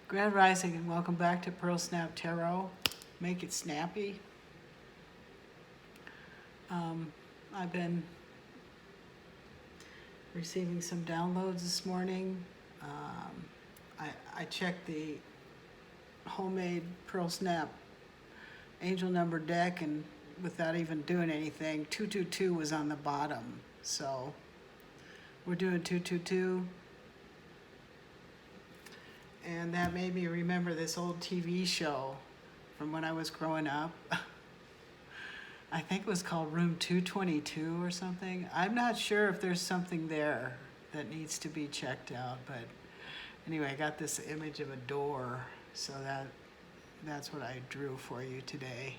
Grand Rising and welcome back to Pearl Snap Tarot. Make it snappy. I've been receiving some downloads this morning. I checked the homemade Pearl Snap angel number deck, and without even doing anything, 222 was on the bottom. So we're doing 222. And that made me remember this old TV show from when I was growing up. I think it was called Room 222 or something. I'm not sure if there's something there that needs to be checked out, but anyway, I got this image of a door, so that's what I drew for you today.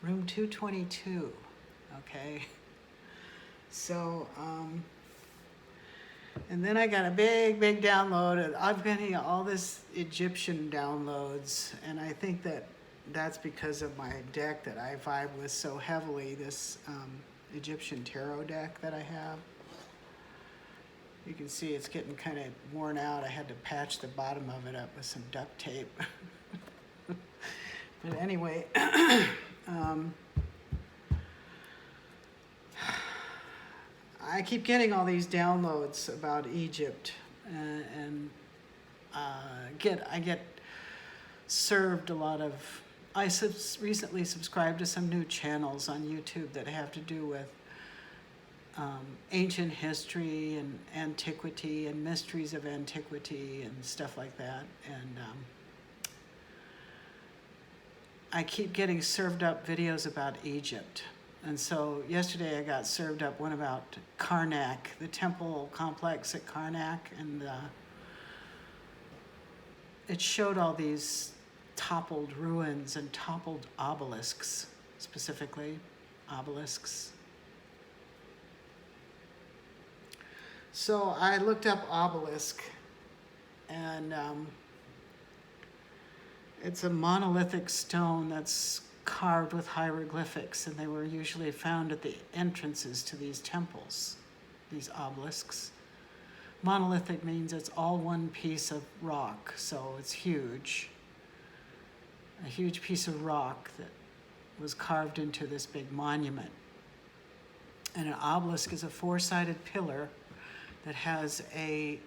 Room 222, okay? So, and then I got a big download. I've been getting all this Egyptian downloads, and I think that's because of my deck that I vibe with so heavily, this Egyptian tarot deck that I have. You can see it's getting kind of worn out. I had to patch the bottom of it up with some duct tape. But anyway, I keep getting all these downloads about Egypt, and I get served a lot of. I recently subscribed to some new channels on YouTube that have to do with ancient history and antiquity and mysteries of antiquity and stuff like that. And I keep getting served up videos about Egypt. And so yesterday I got served up one about Karnak, the temple complex at Karnak, and it showed all these toppled ruins and toppled obelisks, specifically obelisks. So I looked up obelisk, and it's a monolithic stone that's carved with hieroglyphics, and they were usually found at the entrances to these temples, these obelisks. Monolithic means it's all one piece of rock, so it's huge. A huge piece of rock that was carved into this big monument. And an obelisk is a four-sided pillar that has a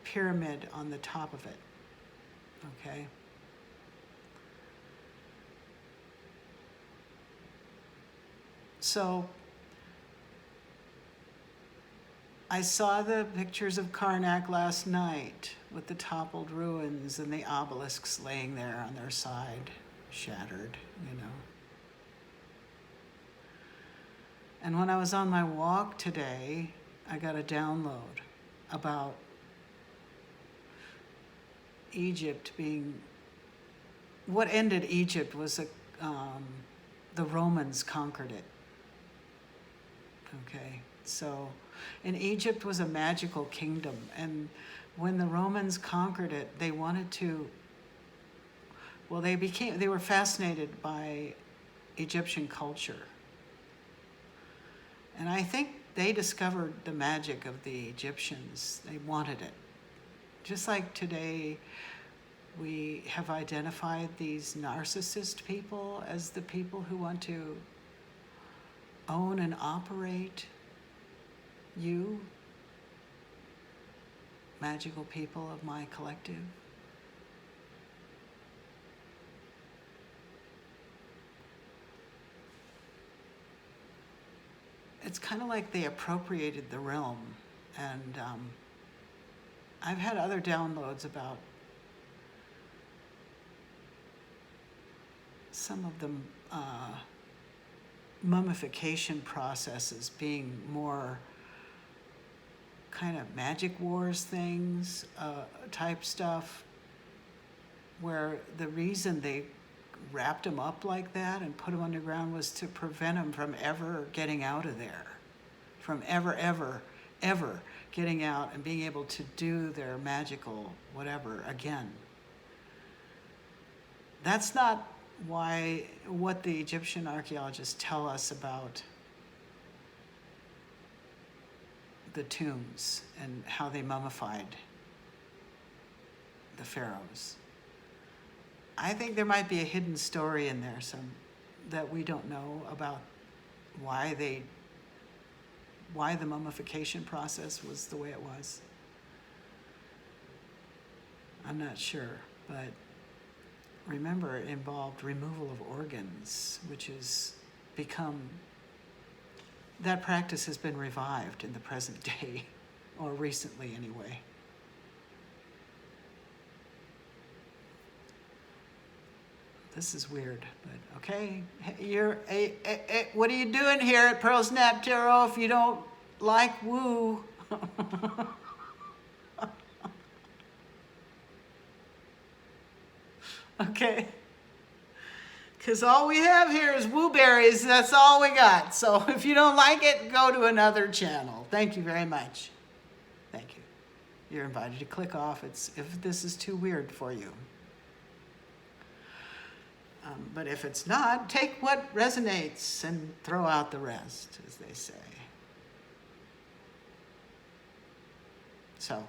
pyramid on the top of it, okay? So I saw the pictures of Karnak last night with the toppled ruins and the obelisks laying there on their side, shattered, you know. And when I was on my walk today, I got a download about Egypt being, what ended Egypt was the Romans conquered it. Okay, so, and Egypt was a magical kingdom, and when the Romans conquered it, they wanted to, well, they were fascinated by Egyptian culture. And I think they discovered the magic of the Egyptians. They wanted it. Just like today, we have identified these narcissist people as the people who want to own and operate you, magical people of my collective. It's kind of like they appropriated the realm, and I've had other downloads about some of the mummification processes being more kind of magic wars things, type stuff, where the reason they wrapped them up like that and put them underground was to prevent them from ever getting out of there, from ever getting out and being able to do their magical whatever again. That's not what the Egyptian archaeologists tell us about the tombs and how they mummified the pharaohs. I think there might be a hidden story in there, some that we don't know about why the mummification process was the way it was. I'm not sure, but remember, it involved removal of organs, which has become, that practice has been revived in the present day, or recently anyway. This is weird, but okay. What are you doing here at Pearl Snap Tarot if you don't like woo? Okay. Because all we have here is woo berries. That's all we got. So if you don't like it, go to another channel. Thank you very much. Thank you. You're invited to click off if this is too weird for you. But if it's not, take what resonates and throw out the rest, as they say. So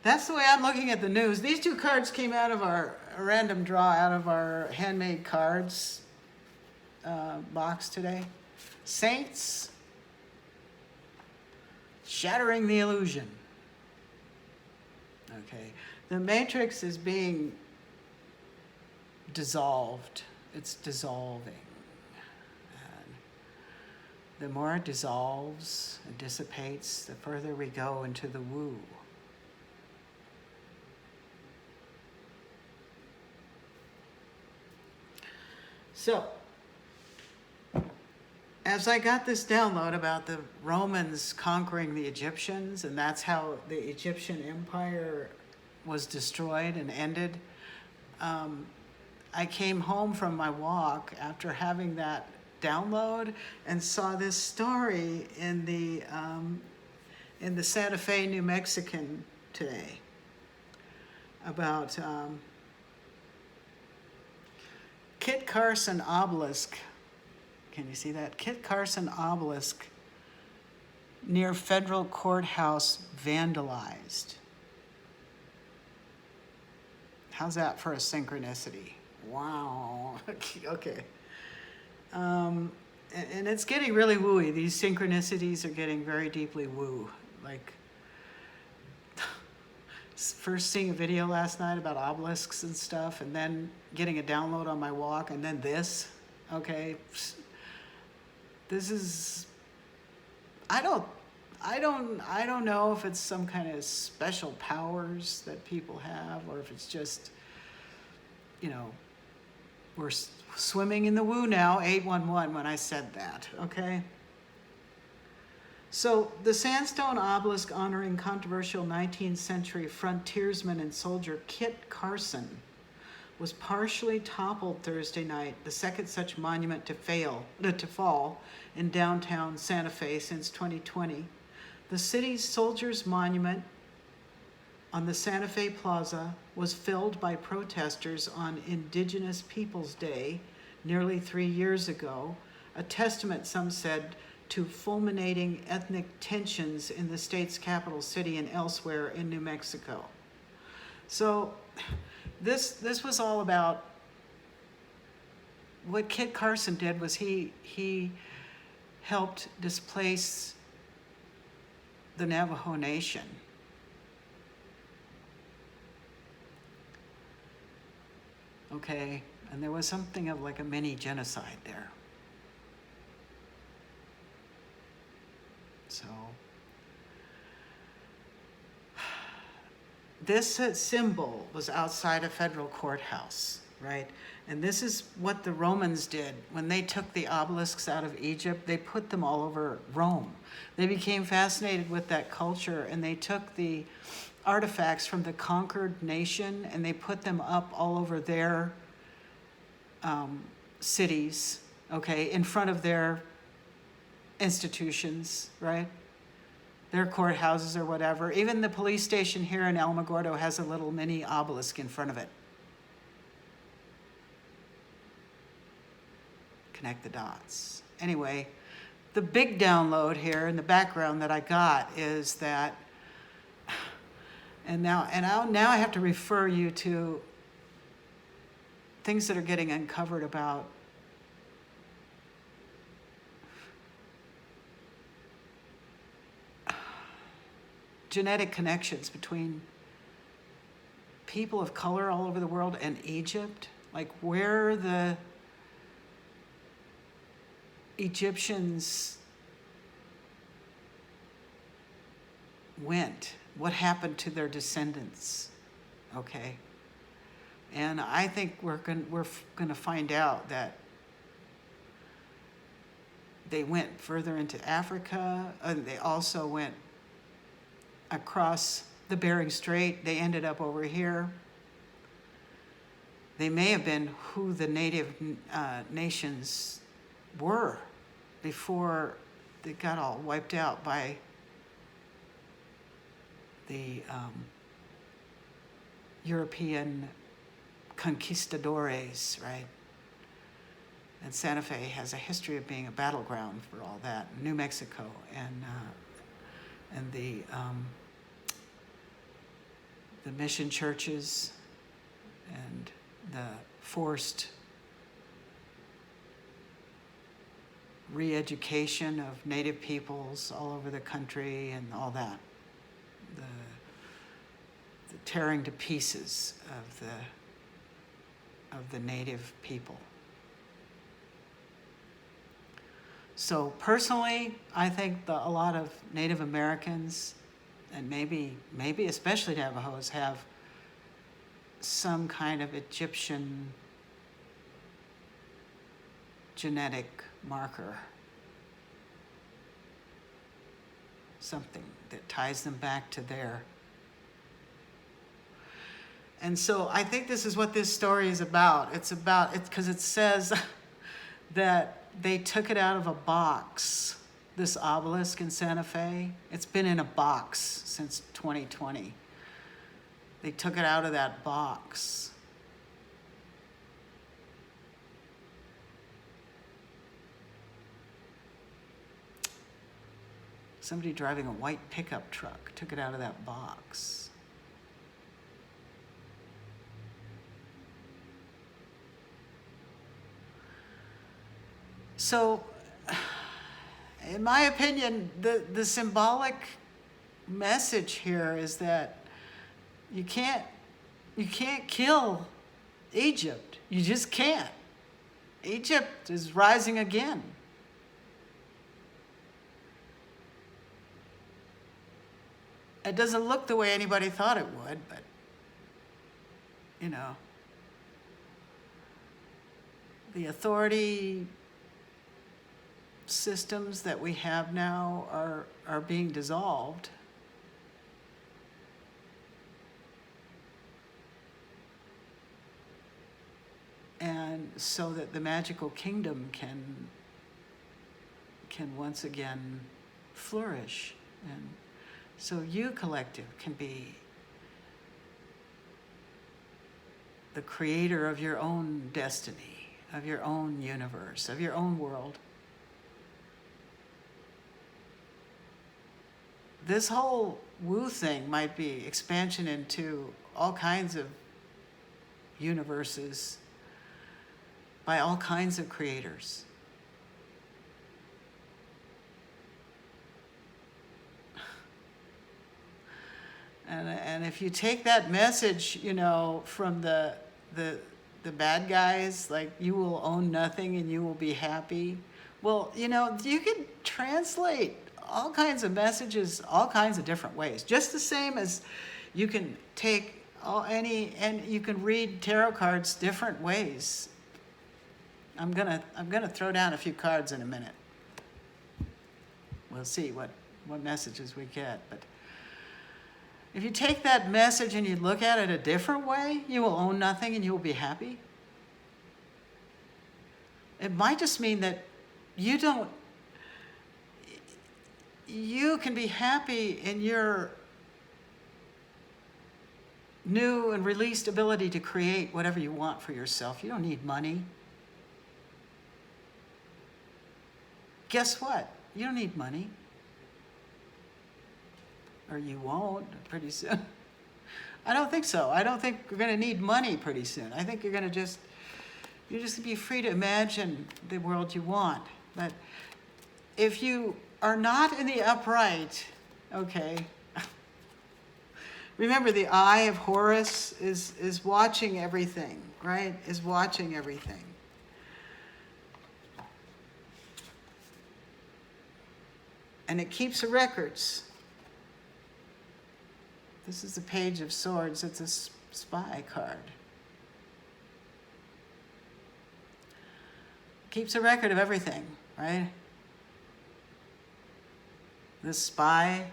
that's the way I'm looking at the news. These two cards came out of our random draw out of our handmade cards box today. Saints, shattering the illusion. Okay, the matrix is being dissolved. It's dissolving. And the more it dissolves and dissipates, the further we go into the woo. So, as I got this download about the Romans conquering the Egyptians, and that's how the Egyptian empire was destroyed and ended, I came home from my walk after having that download and saw this story in the Santa Fe, New Mexican today about Kit Carson obelisk. Can you see that? Kit Carson obelisk near federal courthouse vandalized. How's that for a synchronicity? Wow. Okay. And it's getting really wooey. These synchronicities are getting very deeply woo. Like, first seeing a video last night about obelisks and stuff, and then getting a download on my walk, and then this. Okay. This is, I don't know if it's some kind of special powers that people have, or if it's just, we're swimming in the woo now, 811 when I said that, okay? So the sandstone obelisk honoring controversial 19th century frontiersman and soldier Kit Carson was partially toppled Thursday night, the second such monument to fall in downtown Santa Fe since 2020. The city's Soldiers Monument on the Santa Fe Plaza was filled by protesters on Indigenous Peoples Day nearly 3 years ago, a testament, some said, to fulminating ethnic tensions in the state's capital city and elsewhere in New Mexico. So this was all about, what Kit Carson did was he helped displace the Navajo Nation. Okay, and there was something of like a mini genocide there. So, this symbol was outside a federal courthouse, right? And this is what the Romans did. When they took the obelisks out of Egypt, they put them all over Rome. They became fascinated with that culture, and they took the artifacts from the conquered nation and they put them up all over their cities, okay, in front of their institutions, right? Their courthouses or whatever. Even the police station here in Alamogordo has a little mini obelisk in front of it. Connect the dots. Anyway, the big download here in the background that I got is that And now I have to refer you to things that are getting uncovered about genetic connections between people of color all over the world and Egypt, like where the Egyptians went, what happened to their descendants, okay? And I think we're going to find out that they went further into Africa. They also went across the Bering Strait. They ended up over here. They may have been who the native nations were before they got all wiped out by the European conquistadores, right? And Santa Fe has a history of being a battleground for all that. New Mexico and the mission churches and the forced re-education of native peoples all over the country and all that. The tearing to pieces of the native people. So personally, I think a lot of Native Americans, and maybe especially Navajos, have some kind of Egyptian genetic marker. Something that ties them back to there. And so I think this is what this story is about. It's because it says that they took it out of a box, this obelisk in Santa Fe. It's been in a box since 2020. They took it out of that box. Somebody driving a white pickup truck took it out of that box. So, in my opinion, the symbolic message here is that you can't kill Egypt. You just can't. Egypt is rising again. It doesn't look the way anybody thought it would, but, you know, the authority systems that we have now are being dissolved. And so that the magical kingdom can once again flourish. And so you, collective, can be the creator of your own destiny, of your own universe, of your own world. This whole woo thing might be expansion into all kinds of universes by all kinds of creators. And if you take that message, you know, from the bad guys, like you will own nothing and you will be happy. Well, you know, you can translate all kinds of messages, all kinds of different ways. Just the same as you can take and you can read tarot cards different ways. I'm gonna throw down a few cards in a minute. We'll see what messages we get. But if you take that message and you look at it a different way, you will own nothing and you will be happy. It might just mean that you can be happy in your new and released ability to create whatever you want for yourself. You don't need money. Guess what? You don't need money. Or you won't pretty soon. I don't think so. I don't think we're going to need money pretty soon. I think you're just going to be free to imagine the world you want. But if you are not in the upright, okay, remember the eye of Horus is watching everything, right? Is watching everything. And it keeps the records. This is the Page of Swords. It's a spy card. Keeps a record of everything, right? This spy,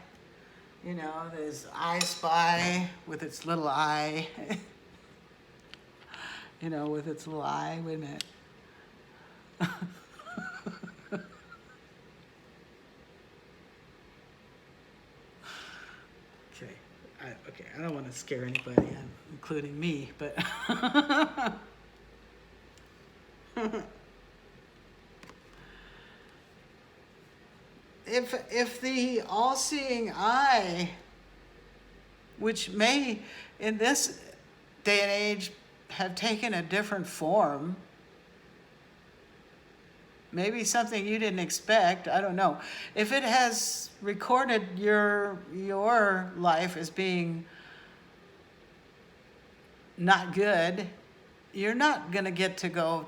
there's I Spy with its little eye. With its little eye. Wait a minute. Okay, I don't want to scare anybody, including me, but if the all-seeing eye, which may in this day and age have taken a different form, maybe something you didn't expect, I don't know. If it has recorded your life as being not good, you're not going to get to go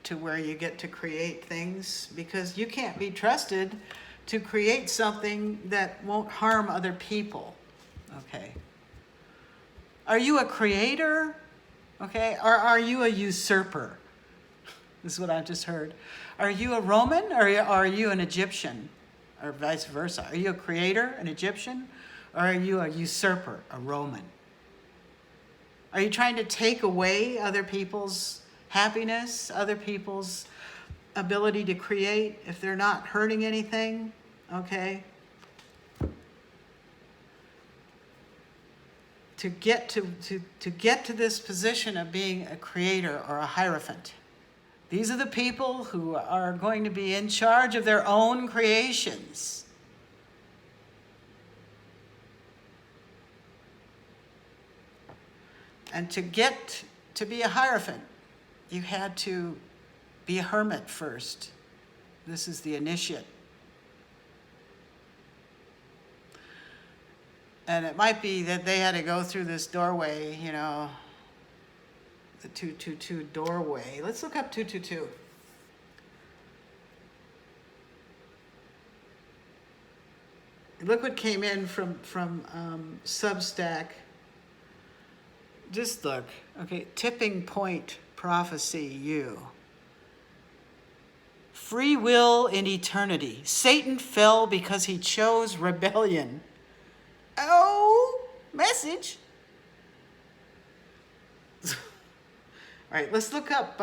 to where you get to create things, because you can't be trusted to create something that won't harm other people. Okay. Are you a creator? Okay. Or are you a usurper? This is what I just heard. Are you a Roman or are you an Egyptian? Or vice versa. Are you a creator, an Egyptian? Or are you a usurper, a Roman? Are you trying to take away other people's happiness, other people's ability to create if they're not hurting anything? Okay? To get to this position of being a creator or a hierophant. These are the people who are going to be in charge of their own creations. And to get to be a hierophant, you had to be a hermit first. This is the initiate. And it might be that they had to go through this doorway, the 222 doorway. Let's look up 222. Look what came in from Substack. Just look. Okay, tipping point prophecy, you. Free will in eternity. Satan fell because he chose rebellion. Oh, message. All right, let's look up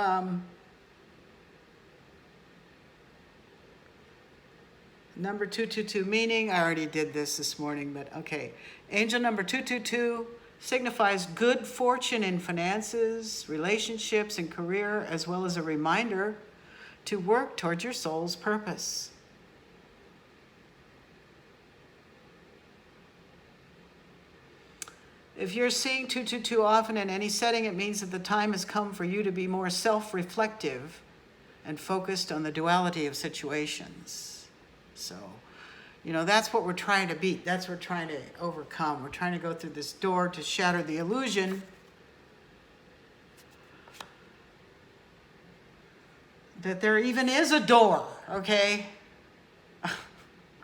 number 222 meaning. I already did this morning, but okay. Angel number 222 signifies good fortune in finances, relationships, and career, as well as a reminder to work towards your soul's purpose. If you're seeing 222 often in any setting, it means that the time has come for you to be more self-reflective and focused on the duality of situations. So, that's what we're trying to beat. That's what we're trying to overcome. We're trying to go through this door to shatter the illusion that there even is a door, okay?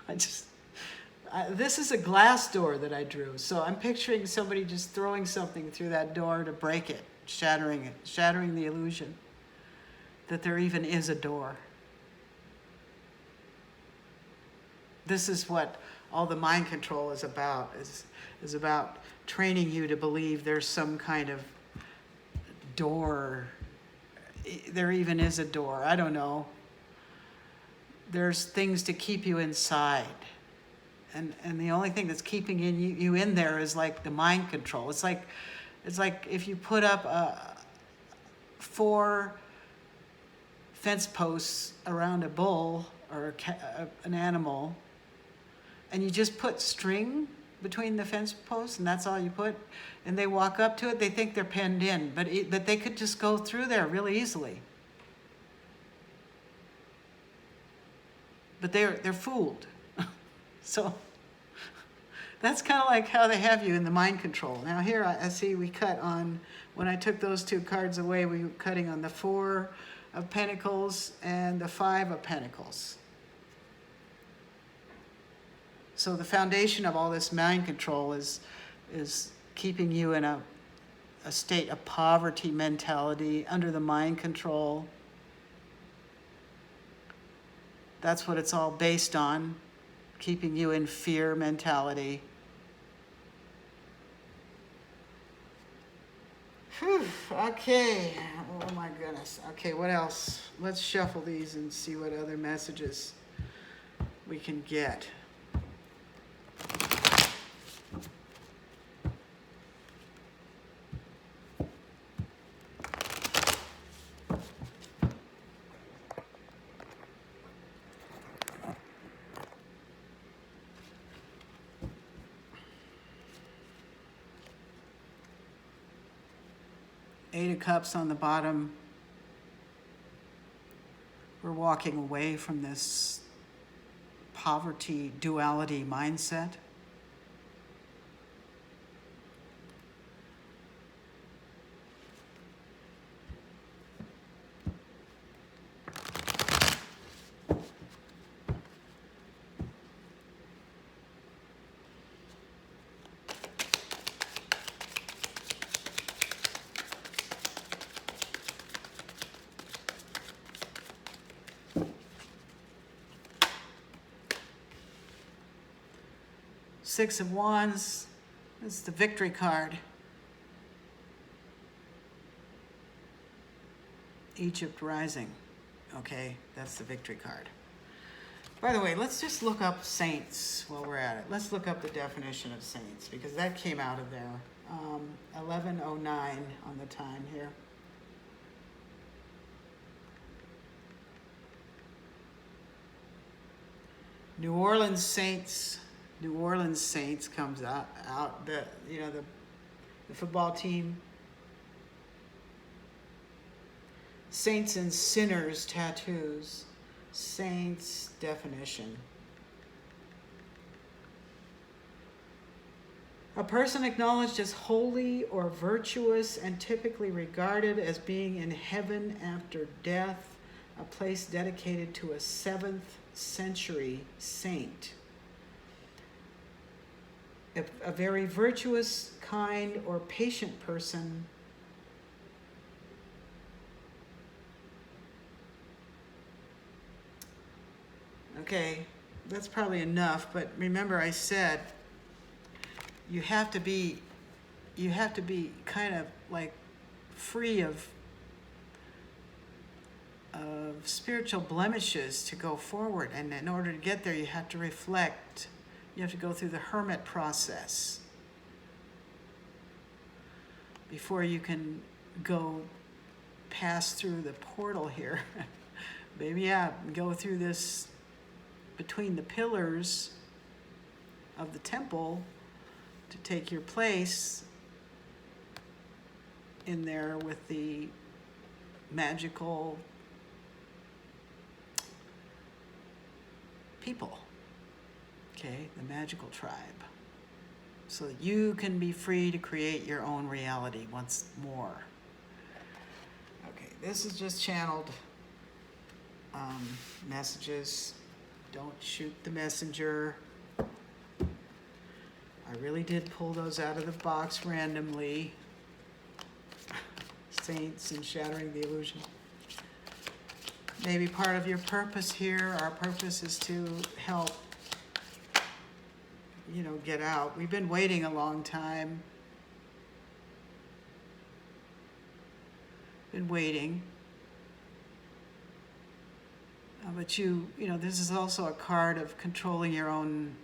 This is a glass door that I drew, so I'm picturing somebody just throwing something through that door to break it, shattering the illusion that there even is a door. This is what all the mind control is about, is about training you to believe there's some kind of door. There even is a door. I don't know. There's things to keep you inside. And the only thing that's keeping you in there is like the mind control. It's like if you put up 4 fence posts around a bull or an animal, and you just put string between the fence posts, and that's all you put, and they walk up to it, they think they're penned in, but they could just go through there really easily. But they're fooled. So that's kind of like how they have you in the mind control. Now here I see we cut on, when I took those two cards away, we were cutting on the 4 of Pentacles and the 5 of Pentacles. So the foundation of all this mind control is keeping you in a state of poverty mentality, under the mind control. That's what it's all based on, keeping you in fear mentality. Whew, okay, oh my goodness. Okay, what else? Let's shuffle these and see what other messages we can get. Eight of Cups on the bottom. We're walking away from this poverty duality mindset. Six of Wands, it's the victory card. Egypt rising, okay, that's the victory card. By the way, let's just look up saints while we're at it. Let's look up the definition of saints, because that came out of there. 1109 on the time here. New Orleans Saints comes out the football team. Saints and sinners tattoos. Saints definition. A person acknowledged as holy or virtuous and typically regarded as being in heaven after death, a place dedicated to a 7th century saint. A very virtuous, kind, or patient person. Okay, that's probably enough, but remember I said you have to be kind of like free of spiritual blemishes to go forward, and in order to get there you have to reflect. You have to go through the hermit process before you can go pass through the portal here. Maybe, yeah, go through this between the pillars of the temple to take your place in there with the magical people. Okay, the magical tribe. So that you can be free to create your own reality once more. Okay, this is just channeled messages. Don't shoot the messenger. I really did pull those out of the box randomly. Saints and shattering the illusion. Maybe part of your purpose here, our purpose is to help get out. We've been waiting a long time. Been waiting. But this is also a card of controlling your own,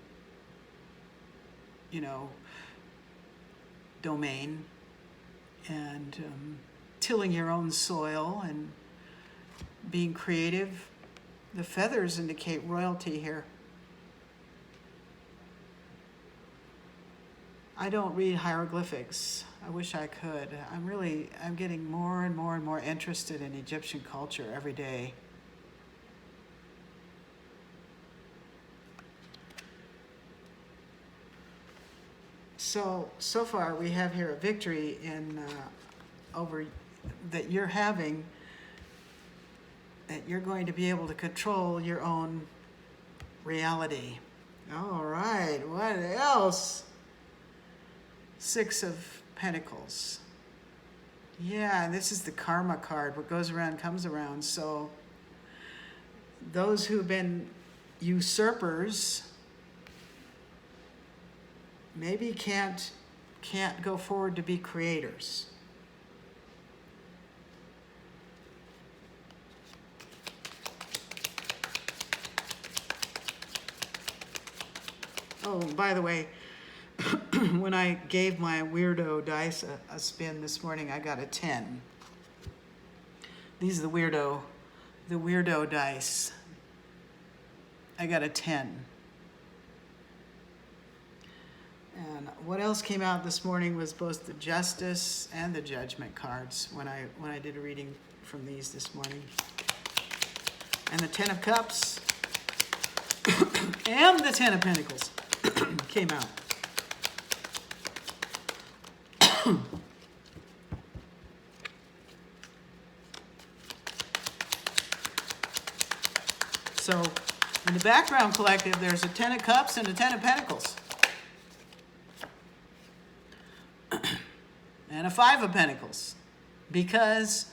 domain, and tilling your own soil and being creative. The feathers indicate royalty here. I don't read hieroglyphics. I wish I could. I'm getting more and more and more interested in Egyptian culture every day. So far we have here a victory in over that you're having, that you're going to be able to control your own reality. All right, what else? Six of Pentacles. Yeah, this is the karma card. What goes around comes around. So those who've been usurpers maybe can't go forward to be creators. Oh, by the way, when I gave my weirdo dice a spin this morning, I got a 10. These are the weirdo dice. I got a 10. And what else came out this morning was both the Justice and the Judgment cards when I did a reading from these this morning. And the Ten of Cups and the Ten of Pentacles came out. So in the background collective, there's a Ten of Cups and a Ten of Pentacles. And a Five of Pentacles. Because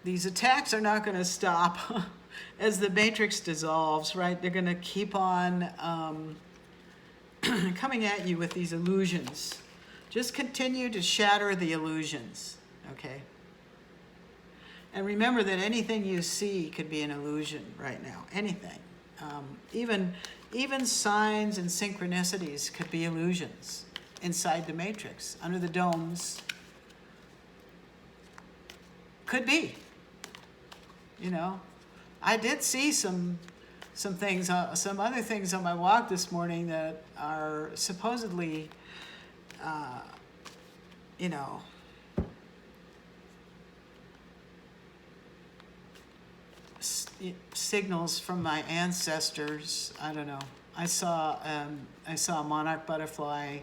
these attacks are not going to stop as the matrix dissolves, right? They're going to keep on coming at you with these illusions. Just continue to shatter the illusions, okay? And remember that anything you see could be an illusion right now. Anything. Even signs and synchronicities could be illusions inside the matrix, under the domes. Could be. You know, I did see some things, some other things on my walk this morning that are supposedly, you know, signals from my ancestors. I don't know. I saw a monarch butterfly,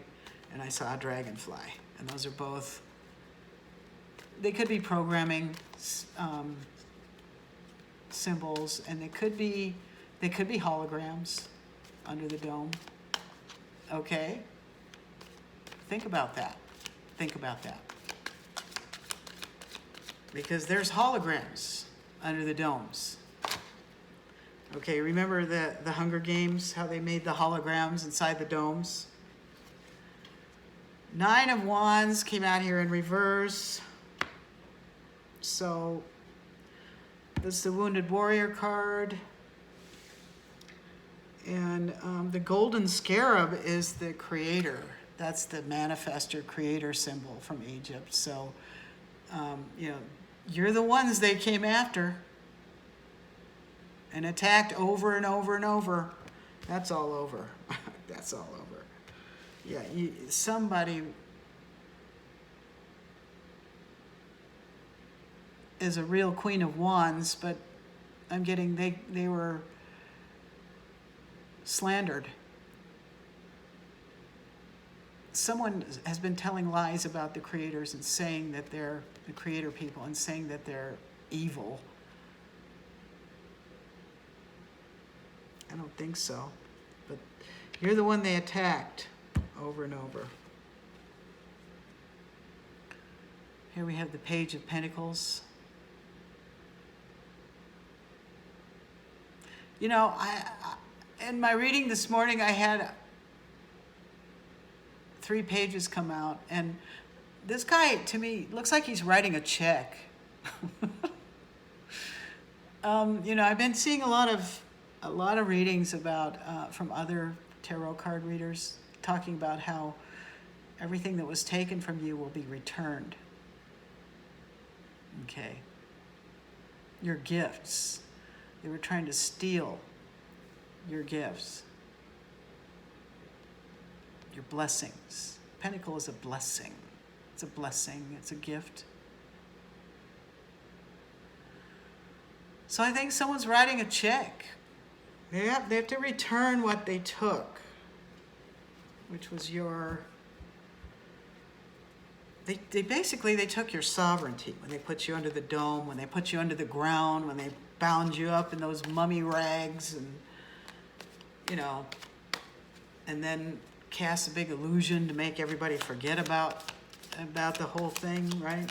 and I saw a dragonfly, and those are both. They could be programming symbols, and they could be holograms under the dome. Okay. Think about that. Think about that. Because there's holograms under the domes. Okay, remember the Hunger Games, how they made the holograms inside the domes? Nine of Wands came out here in reverse. So that's the Wounded Warrior card. And the Golden Scarab is the creator. That's the manifester creator symbol from Egypt. So, you know, you're the ones they came after and attacked over and over and over. That's all over. That's all over. Yeah, somebody is a real Queen of Wands, but I'm getting they were slandered. Someone has been telling lies about the creators and saying that they're the creator people and saying that they're evil. I don't think so. But you're the one they attacked over and over. Here we have the Page of Pentacles. You know, I in my reading this morning, I had 3 pages come out, and this guy, to me, looks like he's writing a check. You know, I've been seeing a lot of readings about from other tarot card readers talking about how everything that was taken from you will be returned. Okay. Your gifts. They were trying to steal your gifts. your blessings. Pentacle is a blessing. It's a blessing. It's a gift. So I think someone's writing a check. They have to return what they took, which was your... They basically took your sovereignty when they put you under the dome, when they put you under the ground, when they bound you up in those mummy rags, and and then cast a big illusion to make everybody forget about the whole thing, right?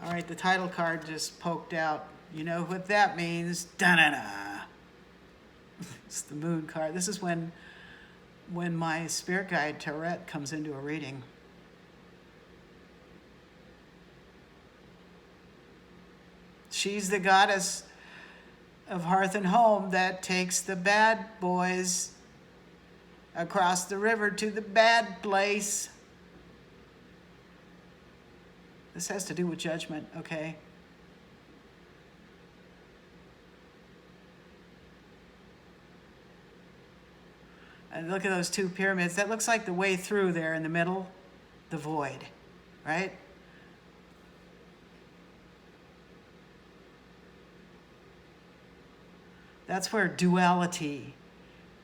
All right, the title card just poked out. You know what that means? Da-da-da. It's the moon card. This is when my spirit guide Tarot comes into a reading. She's the goddess of hearth and home that takes the bad boys across the river to the bad place. This has to do with judgment, okay? And look at those two pyramids. That looks like the way through there in the middle, the void, right? That's where duality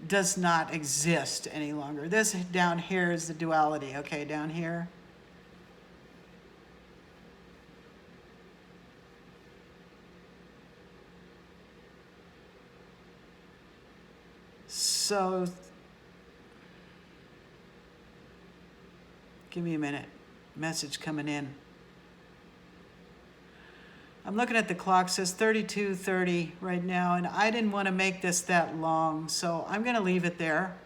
does not exist any longer. This down here is the duality, okay, down here. So, give me a minute. Message coming in. I'm looking at the clock, it says 32:30 right now, and I didn't want to make this that long, so I'm going to leave it there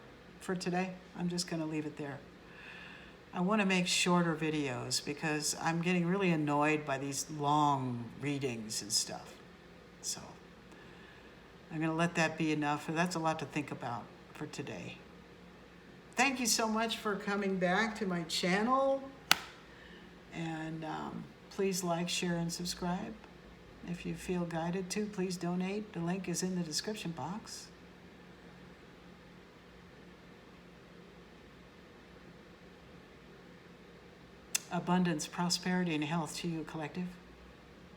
for today. I'm just going to leave it there. I want to make shorter videos because I'm getting really annoyed by these long readings and stuff. So I'm going to let that be enough. That's a lot to think about for today. Thank you so much for coming back to my channel. And please like, share, and subscribe. If you feel guided to, please donate. The link is in the description box. Abundance, prosperity, and health to you, collective.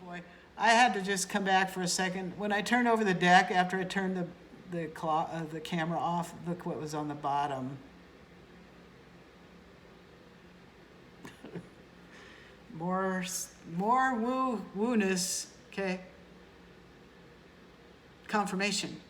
Boy, I had to just come back for a second. When I turned over the deck, after I turned the camera off, look what was on the bottom. More woo-ness, okay? Confirmation.